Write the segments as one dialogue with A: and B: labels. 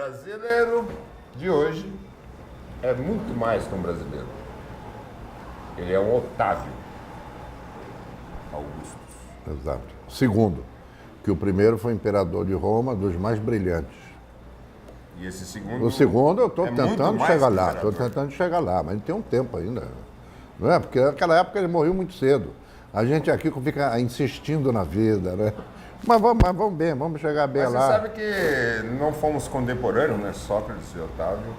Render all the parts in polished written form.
A: brasileiro de hoje é muito mais que um brasileiro. Ele é um Otávio Augusto.
B: Exato. Segundo, que o primeiro foi imperador de Roma, dos mais brilhantes.
A: E esse segundo...
B: O segundo eu estou
A: é muito
B: tentando
A: mais
B: chegar
A: que
B: lá,
A: imperador.
B: estou tentando chegar lá, mas tem um tempo ainda. Não é? Porque naquela época ele morreu muito cedo. A gente aqui fica insistindo na vida, né? Mas vamos bem, vamos chegar bem
A: Mas
B: lá.
A: você sabe que não fomos contemporâneos, né? Sócrates e Otávio.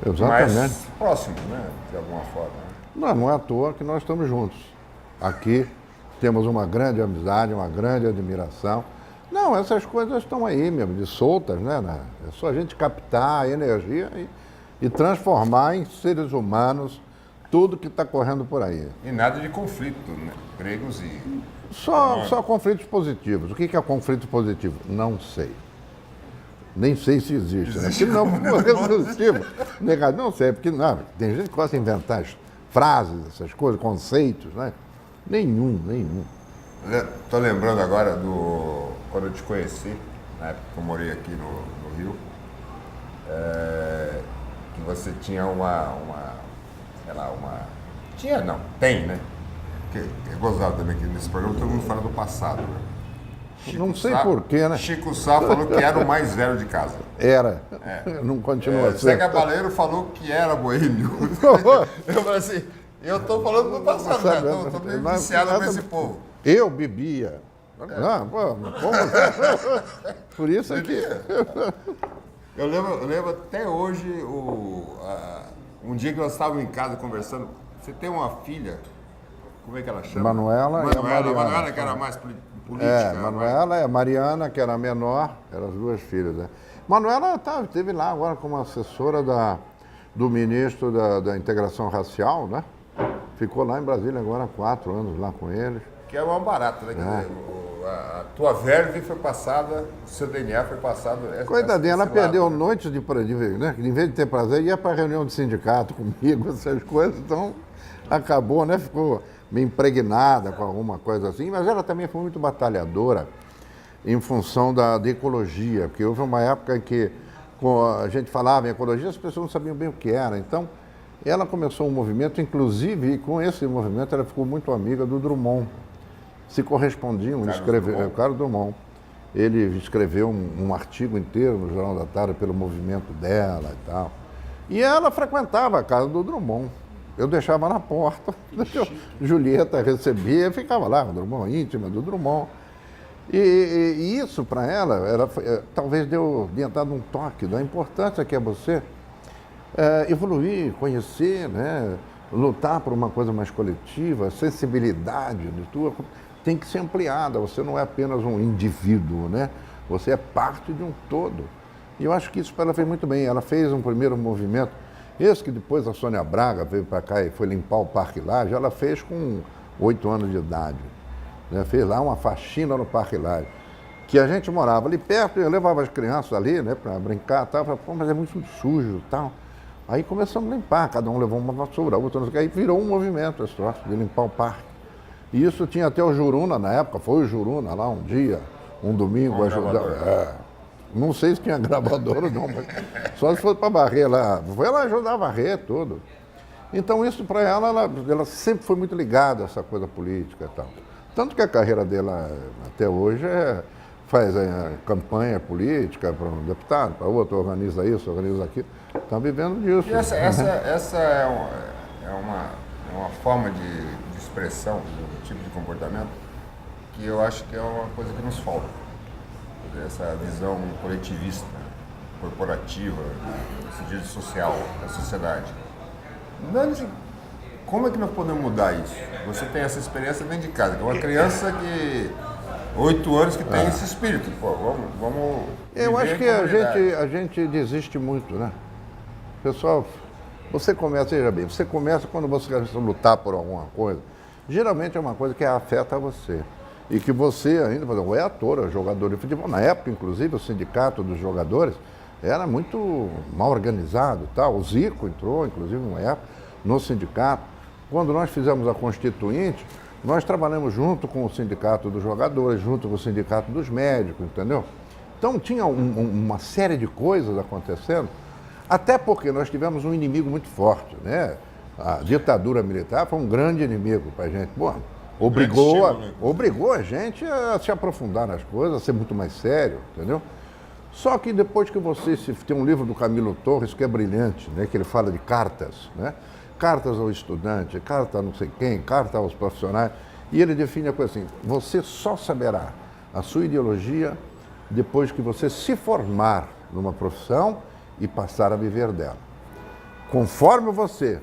B: Exatamente.
A: Mas próximos, né? De alguma forma. Né?
B: Não é à toa que nós estamos juntos. Aqui temos uma grande amizade, uma grande admiração. Não, essas coisas estão aí mesmo, de soltas, né? É só a gente captar a energia e transformar em seres humanos tudo que está correndo por aí.
A: E nada de conflito, né? Gregos e...
B: Só conflitos positivos. O que é conflito positivo? Não sei. Nem sei se existe. Né? Porque não, positivo. Negado, não sei, porque não, tem gente que gosta de inventar frases, essas coisas, conceitos, né? Nenhum.
A: Estou lembrando agora quando eu te conheci, na época que eu morei aqui no Rio, que você tinha tinha não, tem, né? Que é gozado também que nesse programa todo mundo fala do passado, né?
B: Não sei porquê, né?
A: Chico Sá falou que era o mais velho de casa.
B: Era. Não continua
A: Zé
B: sendo.
A: Cabaleiro falou que era boêmio. Eu falei assim, eu estou falando do passado, cara. Estou meio viciado com esse povo.
B: Eu bebia. Ah, pô, por isso aqui.
A: Eu lembro até hoje, um dia que nós estávamos em casa conversando. Você tem uma filha, como é que ela chama?
B: Manuela e a Mariana.
A: Manuela, que era mais política.
B: Manuela e a Mariana, que era a menor, eram as duas filhas. Né? Manuela esteve lá agora como assessora do ministro da Integração Racial, né? Ficou lá em Brasília agora há 4 anos lá com eles.
A: Que é uma barata, né? Quer dizer, a tua verve foi passada, o seu DNA foi passado.
B: Coitadinha, ela perdeu
A: lado, né?
B: noites de prazer, né? Em vez de ter prazer, ia para reunião de sindicato comigo, essas coisas, então acabou, né? Ficou meio impregnada com alguma coisa assim, mas ela também foi muito batalhadora em função da ecologia, porque houve uma época em que a gente falava em ecologia, as pessoas não sabiam bem o que era, então ela começou um movimento, inclusive com esse movimento ela ficou muito amiga do Drummond, se correspondiam, o Carlos Drummond. Ele escreveu um artigo inteiro no Jornal da Tarde pelo movimento dela e tal. E ela frequentava a casa do Drummond. Eu deixava na porta, Julieta recebia e ficava lá, o Drummond, íntima do Drummond. E isso para ela talvez tenha dado um toque da importância que é você evoluir, conhecer, né? Lutar por uma coisa mais coletiva, a sensibilidade de tua tem que ser ampliada, você não é apenas um indivíduo, né? Você é parte de um todo. E eu acho que isso para ela fez muito bem. Ela fez um primeiro movimento, esse que depois a Sônia Braga veio para cá e foi limpar o Parque Lage, ela fez com 8 anos de idade. Né? Fez lá uma faxina no Parque Lage, que a gente morava ali perto, eu levava as crianças ali, né, para brincar e tal, falava, pô, mas é muito sujo e tal. Aí começamos a limpar, cada um levou uma vassoura, outra não sei o que, aí virou um movimento esse troço de limpar o parque. E isso tinha até o Juruna na época, foi o Juruna lá um dia, um domingo, ajudar. Não sei se tinha gravador ou não, mas só se fosse para varrer lá. Foi ela ajudar a varrer tudo. Então isso para ela sempre foi muito ligada a essa coisa política e tal. Tanto que a carreira dela até hoje faz campanha política para um deputado, para outro, organiza isso, organiza aquilo. Está vivendo disso.
A: E essa é uma forma de expressão, do tipo de comportamento, que eu acho que é uma coisa que nos falta. Essa visão coletivista, corporativa, no sentido social da sociedade. Como é que nós podemos mudar isso? Você tem essa experiência dentro de casa, que é uma criança que 8 anos que tem esse espírito. Pô, vamos
B: eu acho que a gente desiste muito, né? Pessoal, você começa quando você quer lutar por alguma coisa. Geralmente é uma coisa que afeta você. E que você ainda, por exemplo, é ator, é jogador de futebol. Na época, inclusive, o sindicato dos jogadores era muito mal organizado e tal. O Zico entrou, inclusive, uma época, no sindicato. Quando nós fizemos a Constituinte, nós trabalhamos junto com o sindicato dos jogadores, junto com o sindicato dos médicos, entendeu? Então tinha uma série de coisas acontecendo, até porque nós tivemos um inimigo muito forte, né? A ditadura militar foi um grande inimigo para a gente. Bom, obrigou a gente a se aprofundar nas coisas, a ser muito mais sério, entendeu? Só que depois que tem um livro do Camilo Torres que é brilhante, né? Que ele fala de cartas, né? Cartas ao estudante, carta a não sei quem, carta aos profissionais. E ele define a coisa assim: você só saberá a sua ideologia depois que você se formar numa profissão e passar a viver dela. Conforme você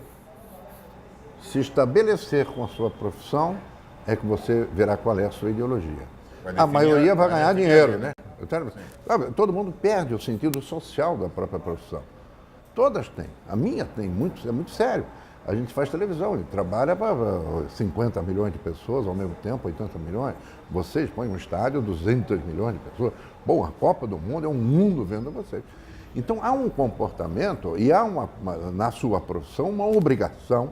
B: se estabelecer com a sua profissão, é que você verá qual é a sua ideologia. A maioria vai ganhar dinheiro, né? Sabe, todo mundo perde o sentido social da própria profissão. Todas têm. A minha tem, é muito sério. A gente faz televisão, a gente trabalha para 50 milhões de pessoas ao mesmo tempo, 80 milhões. Vocês põem um estádio, 200 milhões de pessoas. Bom, a Copa do Mundo é um mundo vendo vocês. Então há um comportamento e há na sua profissão uma obrigação,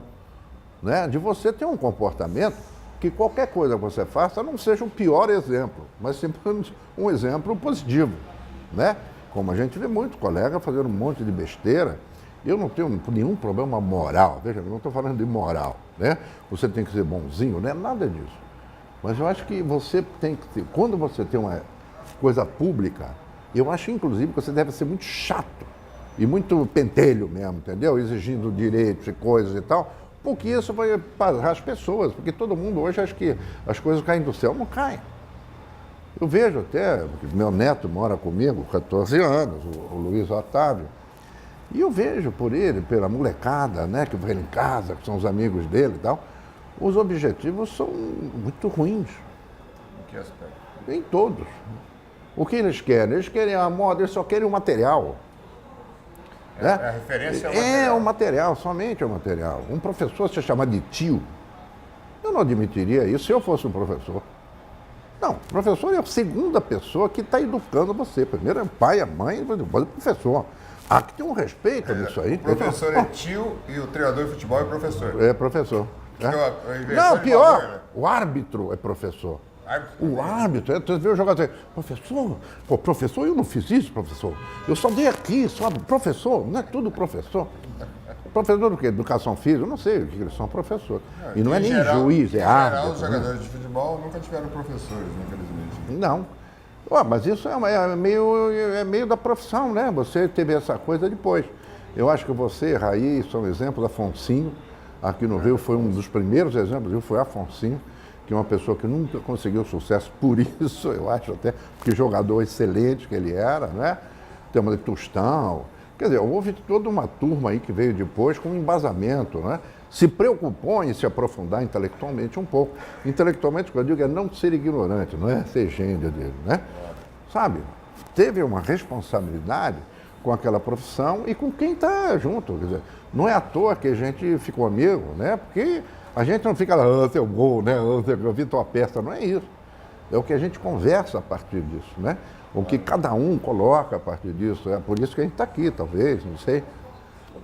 B: né, de você ter um comportamento que qualquer coisa que você faça não seja o pior exemplo, mas simplesmente um exemplo positivo, né? Como a gente vê muitos colegas fazendo um monte de besteira. Eu não tenho nenhum problema moral, veja, eu não estou falando de moral, né? Você tem que ser bonzinho, não é nada disso. Mas eu acho que você tem que ter, quando você tem uma coisa pública, eu acho inclusive que você deve ser muito chato e muito pentelho mesmo, entendeu? Exigindo direitos e coisas e tal, porque isso vai parar as pessoas, porque todo mundo hoje acha que as coisas caem do céu, não caem. Eu vejo até, meu neto mora comigo, 14 anos, o Luiz Otávio, e eu vejo por ele, pela molecada, né, que vai em casa, que são os amigos dele e tal, os objetivos são muito ruins.
A: Em que aspecto?
B: Em todos. O que eles querem? Eles querem a moda, eles só querem o material. Né?
A: A referência é o material.
B: É o material, somente o material. Um professor se chamar de tio, eu não admitiria isso se eu fosse um professor. Não, o professor é a segunda pessoa que está educando você. Primeiro é o pai, a mãe, depois o professor. Há que ter um respeito nisso aí.
A: O professor é tio e o treinador de futebol é professor.
B: É professor.
A: Não,
B: pior,
A: valor, né?
B: O árbitro é professor.
A: Árbitro
B: O árbitro, tu vê o jogador dizer, professor, eu não fiz isso, professor. Eu só dei aqui, sabe? Professor, não é tudo professor. Professor do quê? Educação física? Eu não sei o que eles são, professor. E não é nem juiz, é árbitro.
A: Os jogadores de futebol nunca tiveram professores, infelizmente.
B: Não. Mas isso é meio da profissão, né? Você teve essa coisa depois. Eu acho que você, Raí, são exemplos. Afonsinho, aqui no Rio, foi um dos primeiros exemplos. Rio foi Afonsinho, que é uma pessoa que nunca conseguiu sucesso por isso, eu acho até, porque jogador excelente que ele era, né? Temos de Tostão. Quer dizer, houve toda uma turma aí que veio depois com um embasamento, né? Se preocupou em se aprofundar intelectualmente um pouco. Intelectualmente, o que eu digo é não ser ignorante, não é ser gênio dele, né? Sabe? Teve uma responsabilidade com aquela profissão e com quem está junto. Quer dizer, não é à toa que a gente ficou amigo, né? Porque a gente não fica lá, seu gol, né? Eu vi tua peça, não é isso. É o que a gente conversa a partir disso, né? O que cada um coloca a partir disso. É por isso que a gente está aqui, talvez, não sei.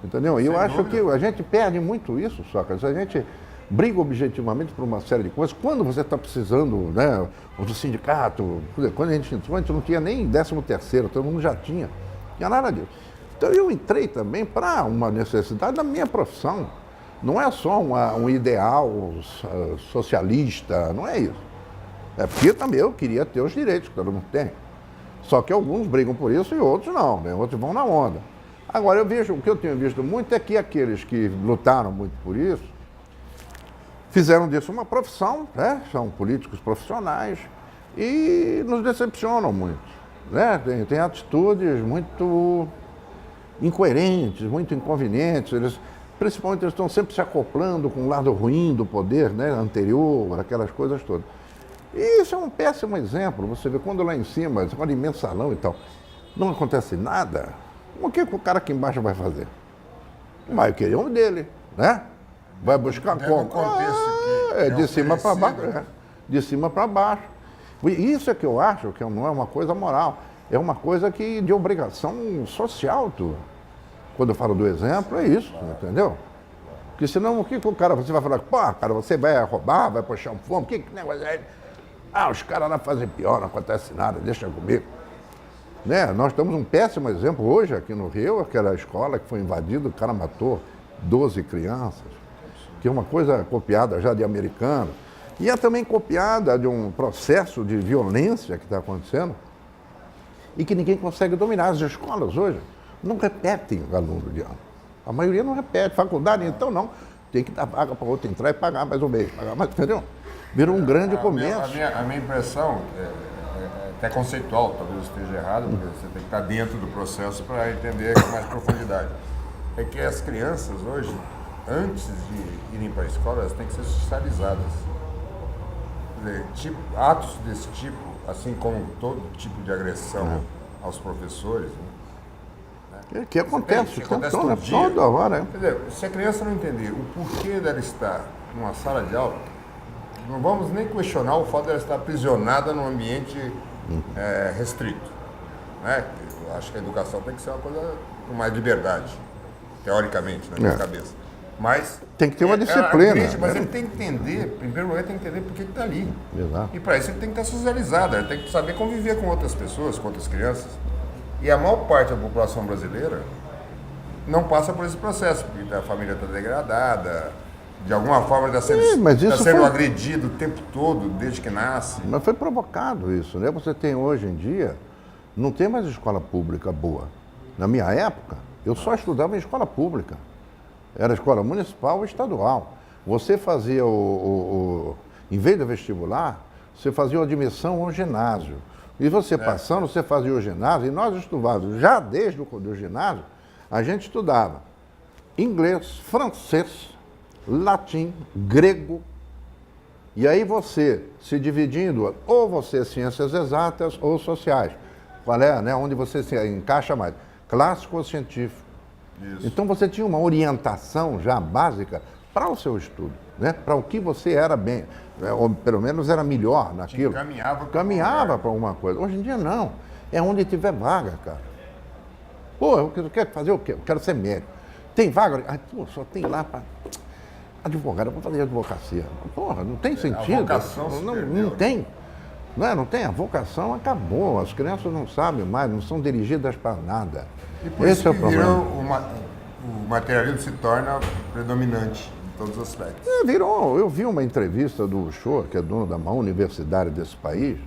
B: Entendeu? E eu acho que a gente perde muito isso, Sócrates. A gente briga objetivamente por uma série de coisas. Quando você está precisando, né, do sindicato, quando a gente entrou, a gente não tinha nem 13º, todo mundo já tinha. Não tinha nada disso. Então eu entrei também para uma necessidade da minha profissão. Não é só um ideal socialista, não é isso. É porque também eu queria ter os direitos que todo mundo tem. Só que alguns brigam por isso e outros não, né? Outros vão na onda. Agora, o que eu tenho visto muito é que aqueles que lutaram muito por isso fizeram disso uma profissão, né? São políticos profissionais e nos decepcionam muito, né? Tem atitudes muito incoerentes, muito inconvenientes. Principalmente eles estão sempre se acoplando com o lado ruim do poder, né? Anterior, aquelas coisas todas. E isso é um péssimo exemplo. Você vê quando lá em cima, você fala de mensalão e tal, não acontece nada. O que o cara aqui embaixo vai fazer? Vai querer um dele, né? Vai buscar como? De cima para baixo. De cima para baixo. Isso é que eu acho que não é uma coisa moral. É uma coisa de obrigação social tua. Quando eu falo do exemplo, é isso, entendeu? Porque senão, o que o cara, você vai falar, cara, você vai roubar, vai puxar um fumo, que negócio é? Os caras lá fazem pior, não acontece nada, deixa comigo. Né? Nós temos um péssimo exemplo hoje aqui no Rio, aquela escola que foi invadida, o cara matou 12 crianças, que é uma coisa copiada já de americano. E é também copiada de um processo de violência que está acontecendo e que ninguém consegue dominar. As escolas hoje não repetem o aluno de ano. A maioria não repete. Faculdade, então, não. Tem que dar vaga para outro entrar e pagar mais um mês. Pagar mais, entendeu? Virou um grande comércio.
A: A minha impressão até conceitual, talvez eu esteja errado, porque você tem que estar dentro do processo para entender com mais profundidade. É que as crianças hoje, antes de irem para a escola, elas têm que ser socializadas. Quer dizer, atos desse tipo, assim como todo tipo de agressão aos professores, né?
B: Que acontece,
A: acontece
B: toda hora.
A: Quer dizer, se a criança não entender o porquê dela estar numa sala de aula, não vamos nem questionar o fato dela estar aprisionada num ambiente restrito. Né? Eu acho que a educação tem que ser uma coisa com mais liberdade, teoricamente, na minha cabeça. Mas
B: tem que ter uma disciplina.
A: Mas ele tem que entender, em primeiro lugar, tem que entender por que está ali.
B: Exato.
A: E para isso ele tem que estar socializado, ele tem que saber conviver com outras pessoas, com outras crianças. E a maior parte da população brasileira não passa por esse processo, porque a família está degradada, de alguma forma está sendo agredido o tempo todo, desde que nasce.
B: Mas foi provocado isso, né? Você tem hoje em dia, não tem mais escola pública boa. Na minha época, eu só estudava em escola pública. Era escola municipal ou estadual. Você fazia em vez do vestibular, você fazia a admissão ao ginásio. E você passando, você fazia o ginásio, e nós estudávamos, já desde o ginásio, a gente estudava inglês, francês, latim, grego. E aí você, se dividindo, ou você ciências exatas ou sociais. Qual é, né? Onde você se encaixa mais? Clássico ou científico? Isso. Então você tinha uma orientação já básica para o seu estudo, né? Para o que você era bem, ou pelo menos era melhor naquilo. Caminhava para alguma coisa. Hoje em dia não. É onde tiver vaga, cara. Pô, eu quero fazer o quê? Eu quero ser médico. Tem vaga? Ah, pô, só tem lá para advogado, eu vou fazer advocacia. Porra, não tem sentido.
A: A vocação
B: não tem. Não tem, a vocação acabou. As crianças não sabem mais, não são dirigidas para nada.
A: E por
B: Esse
A: isso
B: é o problema.
A: O materialismo se torna predominante em todos os aspectos.
B: Eu vi uma entrevista do Uchoa, que é dono da maior universidade desse país,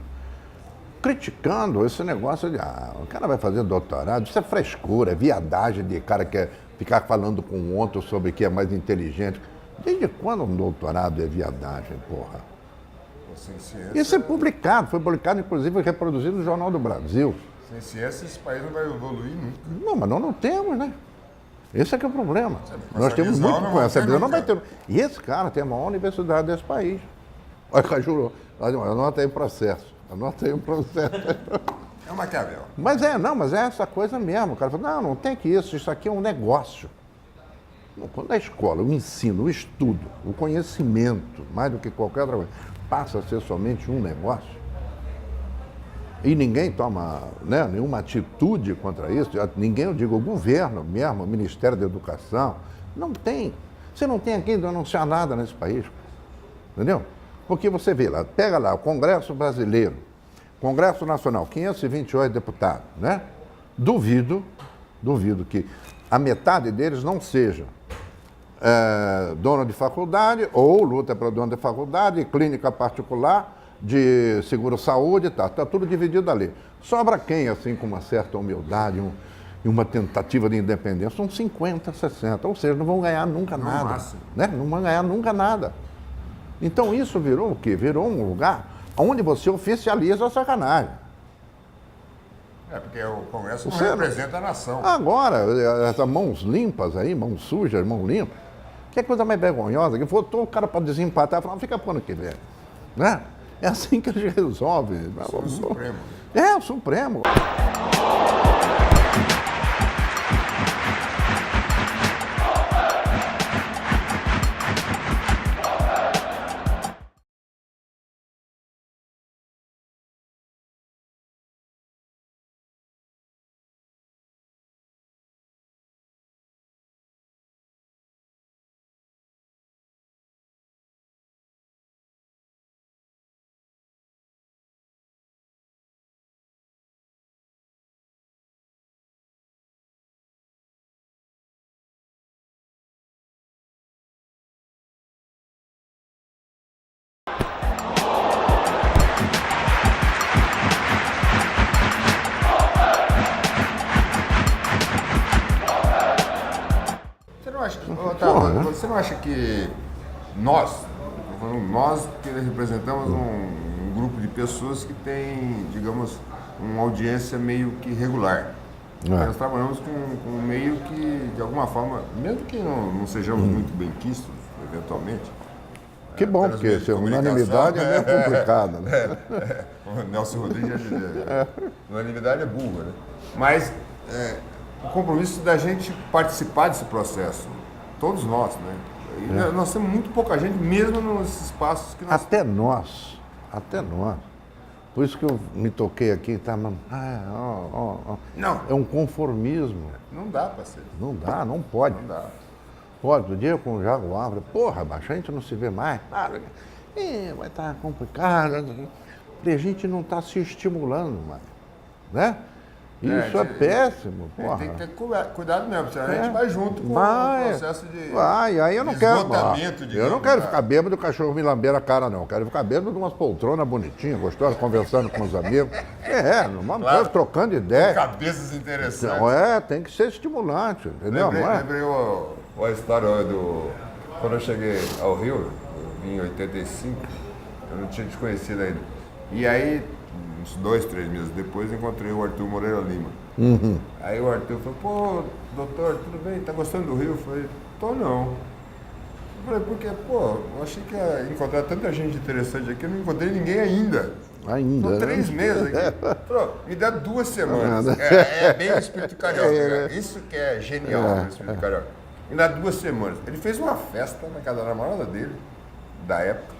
B: criticando esse negócio de, o cara vai fazer doutorado, isso é frescura, é viadagem de cara que quer ficar falando com o outro sobre que é mais inteligente. Desde quando um doutorado é viadagem, porra? Isso é publicado, foi publicado, inclusive, reproduzido no Jornal do Brasil.
A: Sem ciência, esse país não vai evoluir nunca.
B: Não, mas nós não temos, né? Esse é que é o problema. Nós temos muito com essa visão, não vai ter. E esse cara tem a maior universidade desse país. Olha, juro, anota aí o processo. Anota aí o processo.
A: É uma Maquiavel.
B: Mas é essa coisa mesmo. O cara fala, não tem que isso aqui é um negócio. Quando a escola, o ensino, o estudo, o conhecimento, mais do que qualquer outra coisa, passa a ser somente um negócio, e ninguém toma nenhuma atitude contra isso, ninguém, eu digo, o governo mesmo, o Ministério da Educação, não tem. Você não tem aqui de anunciar nada nesse país, entendeu? Porque você vê lá, pega lá o Congresso Brasileiro, Congresso Nacional, 528 deputados, né? Duvido que a metade deles não seja dono de faculdade ou luta para dono de faculdade, clínica particular, de seguro-saúde, tá tudo dividido ali. Sobra quem, assim, com uma certa humildade e uma tentativa de independência? São 50, 60, ou seja, não vão ganhar nunca nada. Né? Não vão ganhar nunca nada. Então isso virou o quê? Virou um lugar onde você oficializa a sacanagem.
A: Porque o Congresso não representa a nação.
B: Agora, essas mãos limpas aí, mãos sujas, mãos limpas, que é coisa mais vergonhosa, que votou o cara para desempatar, falou, fica pro ano que vem. Né? É assim que eles resolvem.
A: É o Supremo.
B: É, o Supremo.
A: você não acha que nós que representamos um grupo de pessoas que tem, digamos, uma audiência meio que regular. Nós trabalhamos com um meio que, de alguma forma, mesmo que não sejamos muito bem quistos, eventualmente.
B: Que bom, porque essa unanimidade é meio complicada. Né?
A: O Nelson Rodrigues já dizia, unanimidade é burra, né? Mas o compromisso da gente participar desse processo, todos nós, né? E nós temos muito pouca gente, mesmo nos espaços que nós...
B: Até nós. Por isso que eu me toquei aqui, tá? Não. É um conformismo.
A: Não dá para ser.
B: Não dá, não pode.
A: Não dá.
B: Pode, do dia com o Jaguar, porra, a gente não se vê mais. Vai estar complicado. E a gente não está se estimulando mais, né? Isso é péssimo, porra.
A: Tem que ter cuidado mesmo, senão a gente vai junto com o processo de
B: aí eu não quero. Eu não quero
A: né?
B: ficar bêbado, o cachorro me lamber a cara, não. Eu quero ficar bêbado de umas poltronas bonitinhas, gostosas, conversando com os amigos. Claro. Trocando ideia.
A: Cabeças interessantes.
B: Então, tem que ser estimulante, entendeu?
A: Lembrei a história quando eu cheguei ao Rio, eu vim em 85, eu não tinha te conhecido ainda. E aí, uns 2, 3 meses depois, encontrei o Arthur Moreira Lima. Aí o Arthur falou, pô, doutor, tudo bem? Tá gostando do Rio? Eu falei, tô não. Eu falei, porque, pô, eu achei que ia encontrar tanta gente interessante aqui, eu não encontrei ninguém ainda. Tô 3 meses aqui. Falou, me dá 2 semanas. É bem o espírito carioca, né? Isso que é genial no espírito carioca. Me dá 2 semanas. Ele fez uma festa na casa da namorada dele, da época.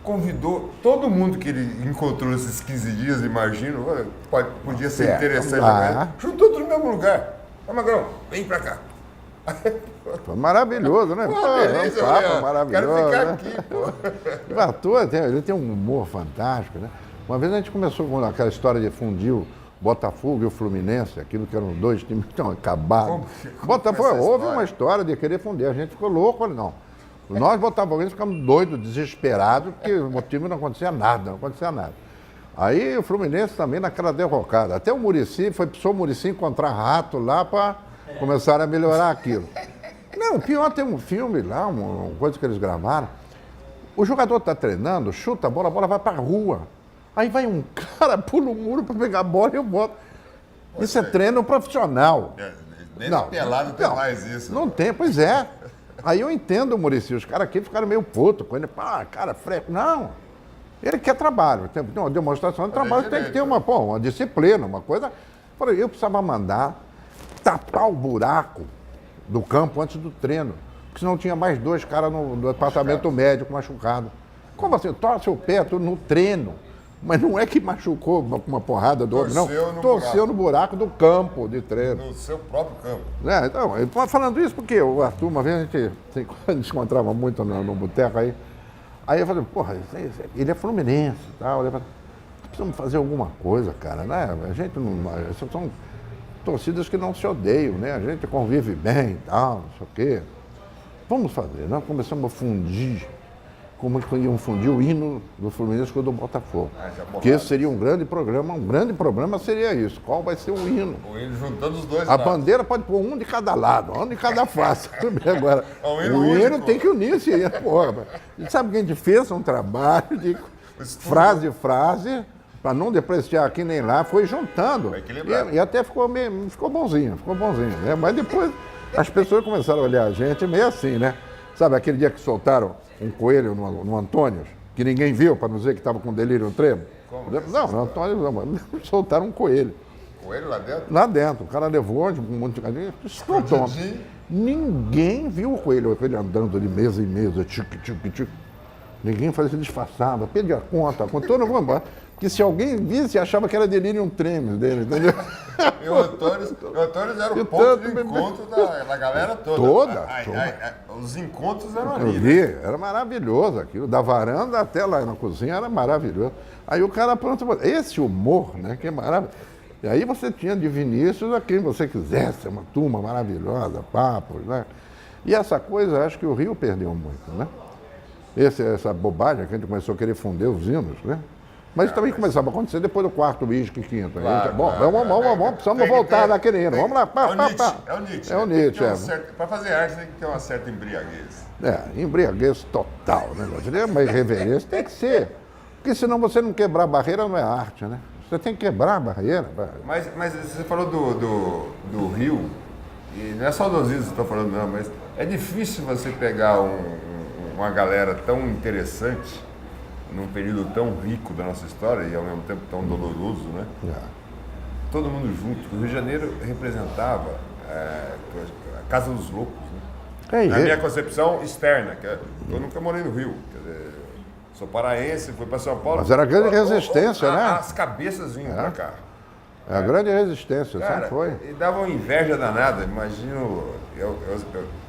A: Convidou todo mundo que ele encontrou esses 15 dias, imagino, podia ser interessante. Juntou tudo no mesmo lugar. Magrão, vem pra cá.
B: Foi maravilhoso, né?
A: Beleza,
B: maravilhoso.
A: Quero ficar
B: né?
A: aqui, pô.
B: O Arthur, ele tem um humor fantástico, né? Uma vez a gente começou com aquela história de fundir o Botafogo e o Fluminense, aquilo que eram 2 times que estão acabados. Botafogo, houve uma história de querer fundir, a gente ficou louco, não. Nós, botafoguenses, ficamos doidos, desesperados, porque o time não acontecia nada. Aí o Fluminense também naquela derrocada. Até o Muricy, precisou o Muricy encontrar rato lá para começar a melhorar aquilo. Não, o pior, tem um filme lá, uma coisa que eles gravaram. O jogador está treinando, chuta a bola vai para a rua. Aí vai um cara, pula o muro para pegar a bola e eu boto. Isso é treino profissional.
A: Não, pelado tem mais isso.
B: Não tem, pois é. Aí eu entendo o Muricy, os caras aqui ficaram meio putos com ele. Cara, freco. Não, ele quer trabalho. Tem uma demonstração de trabalho, tem que ter uma disciplina, uma coisa. Eu precisava mandar tapar o buraco do campo antes do treino, porque senão tinha mais 2 caras no departamento médico machucados. Como assim? Torce o pé no treino. Mas não é que machucou com uma porrada do outro, não. Torceu no buraco do campo de treino.
A: No seu próprio campo.
B: Então, eu tô falando isso porque o Arthur, uma vez a gente se encontrava muito no boteco aí eu falei, porra, ele é fluminense e tal. Eu falei, precisamos fazer alguma coisa, cara, né? A gente não. São torcidas que não se odeiam, né? A gente convive bem e tal, não sei o quê. Vamos fazer. Nós começamos a fundir. Como que iam fundir o hino do Fluminense com o do Botafogo. Que esse seria um grande problema seria isso. Qual vai ser o hino?
A: O hino juntando os dois
B: lados. A bandeira pode pôr um de cada lado, um de cada face. Agora, o hino tem que unir esse hino. Porra, e sabe que a gente fez um trabalho de frase, para não depreciar aqui nem lá, foi juntando. E até ficou bonzinho, né? Mas depois as pessoas começaram a olhar a gente meio assim, né? Sabe aquele dia que soltaram um coelho no Antônio, que ninguém viu, para não dizer que estava com delírio tremo?
A: Como?
B: Não, no Antônio soltaram um coelho.
A: Coelho lá dentro?
B: Lá dentro. O cara levou um monte de carinho, escutou. Ninguém viu o coelho andando de mesa em mesa, tique. Ninguém fazia, se disfarçava, pedia conta, todo mundo embora. Porque se alguém visse, achava que era delírio tremens dele, entendeu?
A: E o Antônio era o ponto de encontro da galera toda. Os encontros eram ali.
B: Eu vi, era maravilhoso aquilo. Da varanda até lá na cozinha era maravilhoso. Aí o cara pronto, esse humor, né, que é maravilhoso. E aí você tinha de Vinícius a quem você quisesse, uma turma maravilhosa, papos, né? E essa coisa, acho que o Rio perdeu muito, né? Essa bobagem que a gente começou a querer fundir os hinos, né? Mas também começava a acontecer depois do quarto uísque, quinto.
A: Claro,
B: Bom,
A: claro.
B: vamos, precisamos voltar naquele hino. Vamos lá, pá.
A: É o Nietzsche.
B: É o Nietzsche,
A: Para fazer arte tem que ter uma certa embriaguez.
B: Embriaguez total, né? Seria uma irreverência, tem que ser. Porque senão você não quebrar a barreira não é arte, né? Você tem que quebrar a barreira.
A: Mas você falou do Rio, e não é saudosismo que eu estou falando não, mas é difícil você pegar uma galera tão interessante num período tão rico da nossa história e ao mesmo tempo tão doloroso, né? Todo mundo junto. O Rio de Janeiro representava a Casa dos Loucos, né? Na minha concepção externa, que eu nunca morei no Rio, quer dizer, sou paraense, fui para São Paulo.
B: Mas era a grande resistência, né?
A: As cabeças vinham para cá.
B: É a grande resistência,
A: Cara,
B: sempre foi.
A: E dava uma inveja danada, imagino,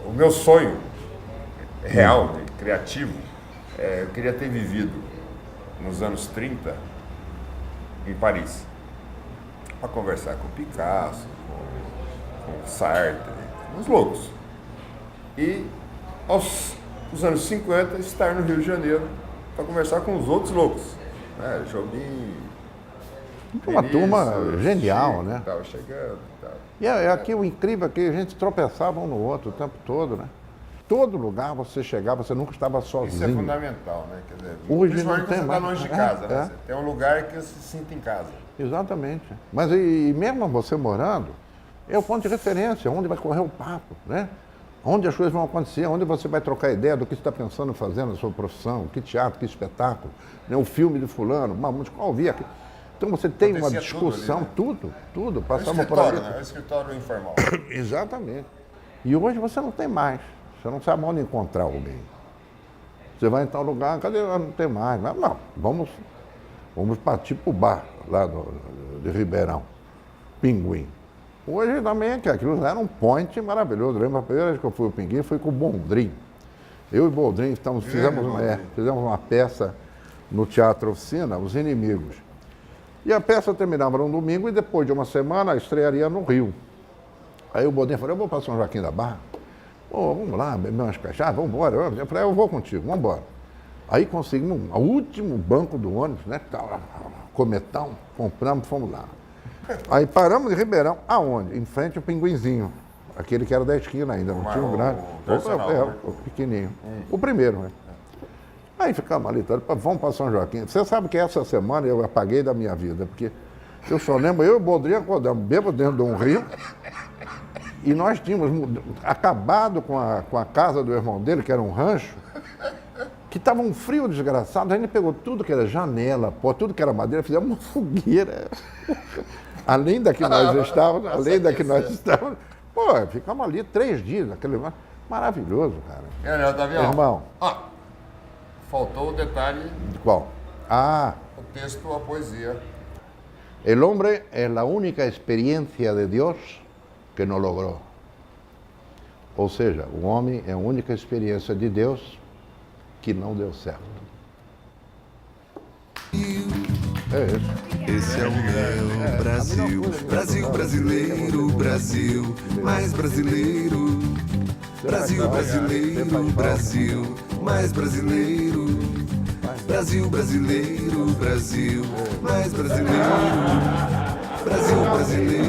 A: o meu sonho real, criativo, eu queria ter vivido nos anos 30 em Paris, para conversar com Picasso, com Sartre, uns loucos. E nos anos 50 estar no Rio de Janeiro para conversar com os outros loucos. Jobim,
B: Uma turma
A: Vinícius,
B: genial,
A: Chico,
B: né?
A: Estava chegando e tal.
B: E aqui o incrível é que a gente tropeçava um no outro o tempo todo, né? Todo lugar você chegava, você nunca estava sozinho.
A: Isso é fundamental, né? Quer dizer,
B: Hoje não
A: principalmente
B: tem
A: quando você
B: mais.
A: está longe de casa, né? Você tem um lugar que você se sinta em casa.
B: Exatamente. Mas e mesmo você morando, é o ponto de referência, onde vai correr o papo, né? Onde as coisas vão acontecer, onde você vai trocar ideia do que você está pensando em fazer na sua profissão, que teatro, que espetáculo, né? O filme de fulano, uma música, qual via aqui. Então você tem uma discussão, tudo, passava por ali.
A: É o escritório informal.
B: Exatamente. E hoje você não tem mais. Você não sabe onde encontrar alguém. Você vai em tal lugar, cadê? Não tem mais. Mas, não, vamos partir para o bar lá de Ribeirão, Pinguim. Hoje também, que aquilo era um point maravilhoso. Lembra a primeira vez que eu fui ao Pinguim, fui com o Bondrin. Eu e o Bondrin fizemos uma peça no Teatro Oficina, Os Inimigos. E a peça terminava no domingo e depois de uma semana estrearia no Rio. Aí o Bondrin falou, eu vou para São Joaquim da Barra. Vamos lá, beber umas cachaças, vamos embora. Eu falei, eu vou contigo, vamos embora. Aí conseguimos o último banco do ônibus, né? Cometão, compramos, fomos lá. Aí paramos em Ribeirão, aonde? Em frente ao Pinguinzinho, aquele que era da esquina ainda, não tinha um grande. O pequenininho. O primeiro, né? Aí ficamos ali, vamos para São Joaquim. Você sabe que essa semana eu apaguei da minha vida, porque eu só lembro, eu e o Bondrinho acordamos, bêbado dentro de um rio, e nós tínhamos acabado com a casa do irmão dele, que era um rancho, que estava um frio desgraçado, a gente pegou tudo que era janela, tudo que era madeira, fizemos uma fogueira. Além da que nós estávamos, ficamos ali 3 dias, aquele maravilhoso, cara.
A: Irmão. Faltou o detalhe.
B: De qual?
A: O texto, a poesia.
B: El hombre es la única experiencia de Dios que não logrou. Ou seja, o homem é a única experiência de Deus que não deu certo. É isso.
C: Esse é o meu Brasil, Brasil brasileiro, Brasil mais brasileiro. Brasil brasileiro, Brasil mais brasileiro. Brasil brasileiro, Brasil mais brasileiro. Brasil brasileiro,